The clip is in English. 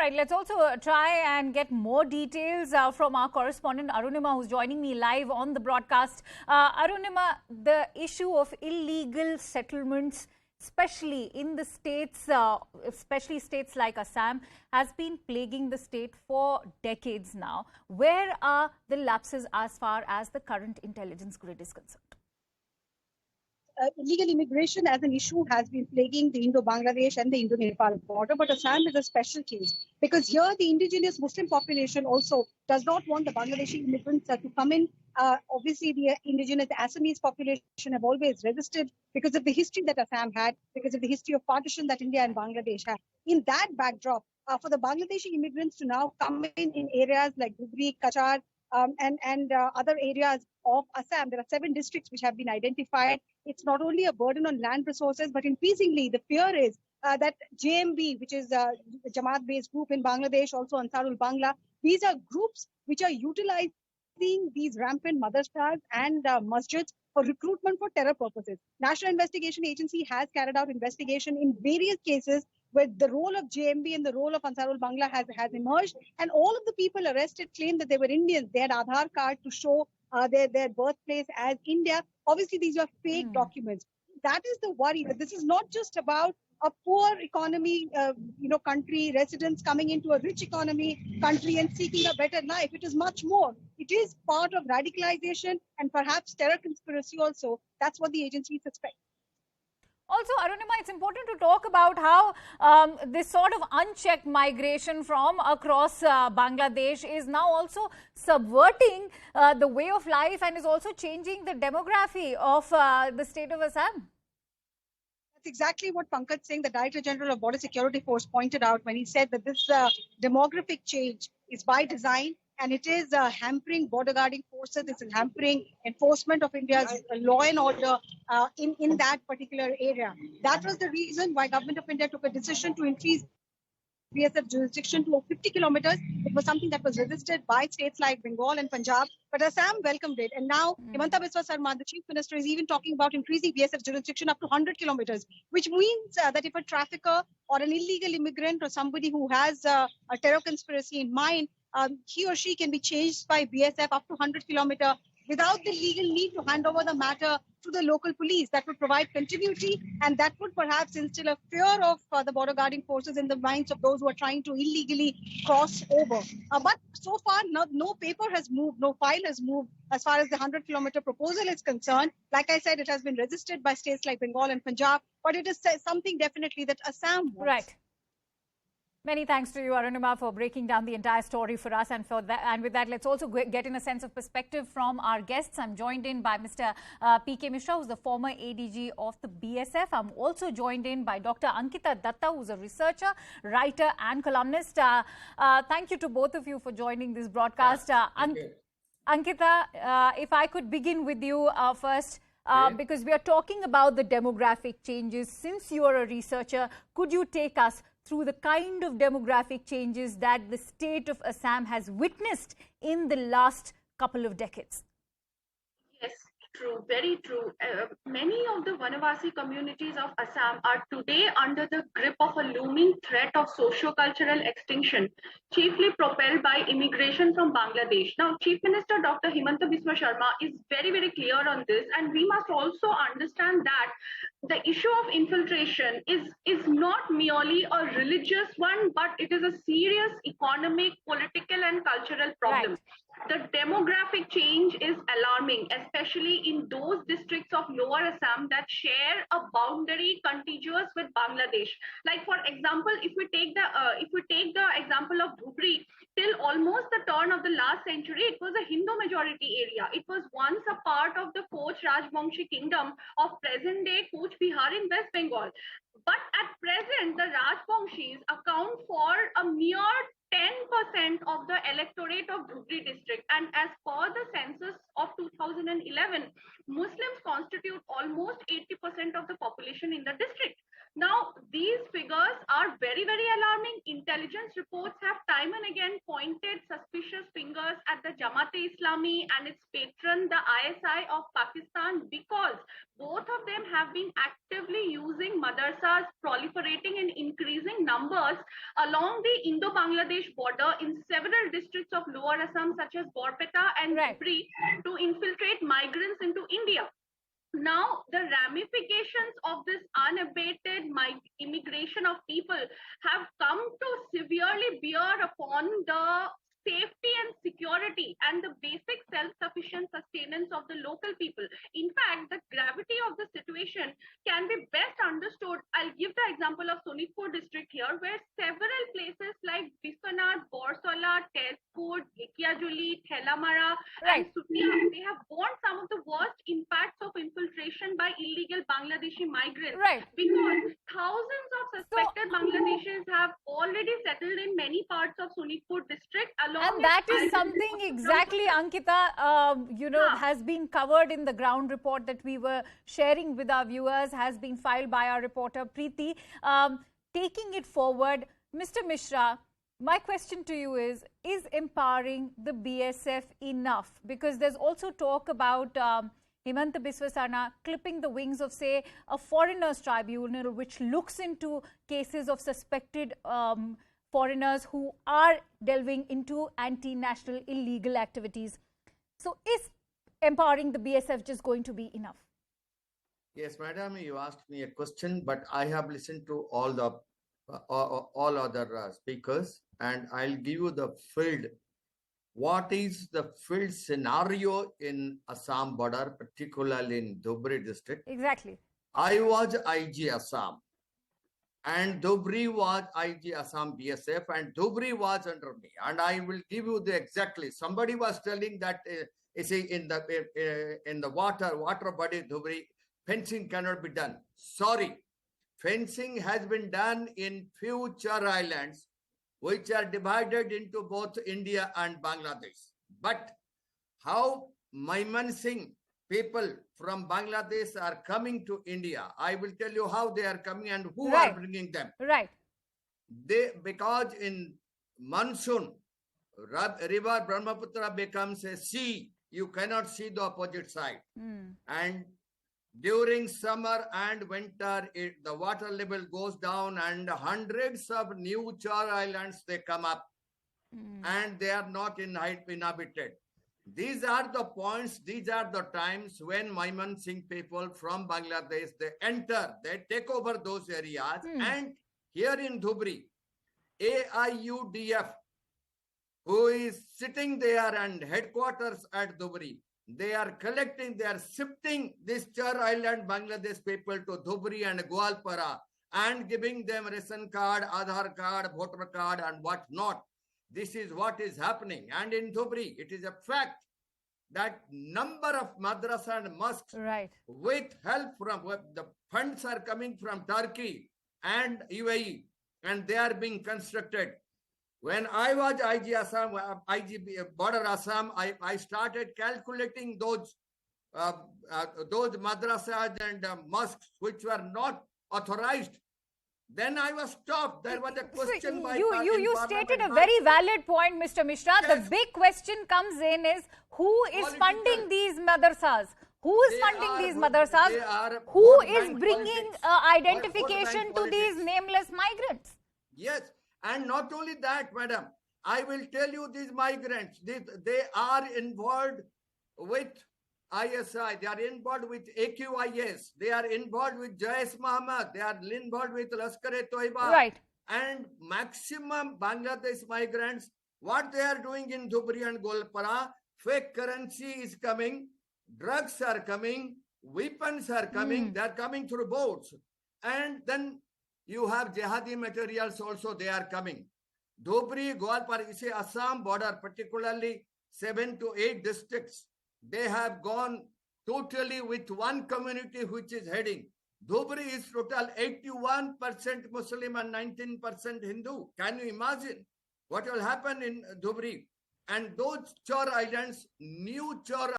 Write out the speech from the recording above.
right, let's also try and get more details from our correspondent Arunima, who's joining me live on the broadcast. Arunima, the issue of illegal settlements, especially in the states, especially states like Assam, has been plaguing the state for decades now. Where are the lapses as far as the current intelligence grid is concerned? Illegal immigration as an issue has been plaguing the Indo-Bangladesh and the Indo-Nepal border, but Assam is a special case because here the indigenous Muslim population also does not want the Bangladeshi immigrants to come in. Obviously, the indigenous Assamese population have always resisted because of the history that Assam had, because of the history of partition that India and Bangladesh had. In that backdrop, for the Bangladeshi immigrants to now come in areas like Dhubri, Kachar, and other areas of Assam, there are 7 districts which have been identified. It's not only a burden on land resources, but increasingly the fear is that JMB, which is a Jamaat-based group in Bangladesh, also Ansarul Bangla, these are groups which are utilizing these rampant madrasas and masjids for recruitment for terror purposes. National Investigation Agency has carried out investigation in various cases where the role of JMB and the role of Ansarul Bangla has emerged, and all of the people arrested claimed that they were Indians. They had Aadhaar card to show their birthplace as India. Obviously, these are fake documents. That is the worry, that this is not just about a poor economy, country, residents coming into a rich economy country and seeking a better life. It is much more. It is part of radicalization and perhaps terror conspiracy also. That's what the agency suspects. Also, Arunima, it's important to talk about how this sort of unchecked migration from across Bangladesh is now also subverting the way of life and is also changing the demography of the state of Assam. That's exactly what Pankaj Singh, the Director General of Border Security Force, pointed out when he said that this demographic change is by design, and it is hampering border guarding forces. This is hampering enforcement of India's law and order in that particular area. That was the reason why Government of India took a decision to increase BSF jurisdiction to 50 kilometers. It was something that was resisted by states like Bengal and Punjab, but Assam welcomed it. And now Himanta Biswa Sarma, the Chief Minister, is even talking about increasing BSF jurisdiction up to 100 kilometers, which means that if a trafficker or an illegal immigrant or somebody who has a terror conspiracy in mind, he or she can be chased by BSF up to 100 kilometers without the legal need to hand over the matter to the local police. That would provide continuity, and that would perhaps instill a fear of the border guarding forces in the minds of those who are trying to illegally cross over. But so far, no paper has moved, no file has moved as far as the 100-kilometer proposal is concerned. Like I said, it has been resisted by states like Bengal and Punjab, but it is something definitely that Assam wants. Right. Many thanks to you, Arunima, for breaking down the entire story for us. And for that, and with that, let's also get in a sense of perspective from our guests. I'm joined in by Mr. PK Mishra, who's the former ADG of the BSF. I'm also joined in by Dr. Ankita Dutta, who's a researcher, writer and columnist. Thank you to both of you for joining this broadcast. Ankita, if I could begin with you first. Because we are talking about the demographic changes. Since you are a researcher, could you take us through the kind of demographic changes that the state of Assam has witnessed in the last couple of decades? Yes, true, very true. Many of the Vanavasi communities of Assam are today under the grip of a looming threat of socio-cultural extinction, chiefly propelled by immigration from Bangladesh. Now, Chief Minister Dr. Himanta Biswa Sarma is very, very clear on this, and we must also understand that the issue of infiltration is not merely a religious one, but it is a serious economic, political, and cultural problem. Right. The demographic change is alarming, especially in those districts of Lower Assam that share a boundary contiguous with Bangladesh. Like, for example, if we take the example of Dhubri, till almost the turn of the last century, it was a Hindu majority area. It was once a part of the Koch Rajbangshi kingdom of present-day Koch Bihar in West Bengal. But at present, the Rajbangshis account for a mere 10% of the electorate of Dhubri district, and as per the census of 2011, Muslims constitute almost 80% of the population in the district. Now, these figures are very, very alarming. Intelligence intelligence reports have time and again pointed suspicious fingers at the Jamaat-e-Islami and its patron, the ISI of Pakistan, because both of them have been actively using madrasas, proliferating in increasing numbers along the Indo-Bangladesh border in several districts of Lower Assam, such as Borpeta and Dhubri, to infiltrate migrants into India. Now, the ramifications of this unabated immigration of people have come to severely bear upon the safety and security and the basic self-sufficient sustenance of the local people. In fact, the gravity of the situation can be best understood. I'll give the example of Sonitpur district here, where several places like Biswanath, Borsola, Terpur, Ghekiajuli, Thelamara, and Sutia, they have borne some of the worst impacts of infiltration by illegal Bangladeshi migrants. Because thousands of suspected Bangladeshis have already settled in many parts of Sonitpur district. And that is something exactly, Ankita, has been covered in the ground report that we were sharing with our viewers, has been filed by our reporter Preeti. Taking it forward, Mr. Mishra, my question to you is empowering the BSF enough? Because there's also talk about Himanta Biswa Sarna clipping the wings of, say, a foreigners tribunal which looks into cases of suspected foreigners who are delving into anti-national illegal activities. So is empowering the BSF just going to be enough? Yes, madam, you asked me a question, but I have listened to all the all other speakers, and I'll give you the field. What is the field scenario in Assam border, particularly in Dhubri district? Exactly. I was IG Assam, and Dhubri was IG Assam BSF, and Dhubri was under me. And I will give you the exactly. Somebody was telling that in the water body Dhubri, fencing cannot be done. Sorry, fencing has been done in few Char islands, which are divided into both India and Bangladesh. But how Maimansingh people from Bangladesh are coming to India, I will tell you how they are coming and who are bringing them. Because in monsoon, river Brahmaputra becomes a sea. You cannot see the opposite side. And during summer and winter, the water level goes down and hundreds of new Char islands, they come up and they are not inhabited. These are the points, these are the times when Maimansingh people from Bangladesh, they enter, they take over those areas. And here in Dhubri, AIUDF, who is sitting there and headquarters at Dhubri, they are collecting, they are shifting this Char Island Bangladesh people to Dhubri and Goalpara and giving them ration card, Aadhaar card, voter card and what not. This is what is happening. And in Dhubri, it is a fact that number of madrasa and mosques with help from the funds are coming from Turkey and UAE, and they are being constructed. When I was IG Assam, border Assam, I started calculating those madrasas and mosques which were not authorized. Then I was stopped. There was a question by you stated a very valid point, Mr. Mishra. Yes. The big question comes in is who is funding these madrasas? Who is funding these madrasas? Who is bringing identification to these nameless migrants? Yes. And not only that, madam, I will tell you these migrants, they are involved with ISI, they are involved with AQIS, they are involved with Jais Muhammad, they are involved with Lashkar-e-Toiba. And maximum Bangladesh migrants, what they are doing in Dhubri and Golpara, fake currency is coming, drugs are coming, weapons are coming, they are coming through boats. And then you have jihadi materials also, they are coming. Dhubri, Goalpara, you see Assam border, particularly 7 to 8 districts, they have gone totally with one community which is heading. Dhubri is total 81% Muslim and 19% Hindu. Can you imagine what will happen in Dhubri? And those Char islands, new Char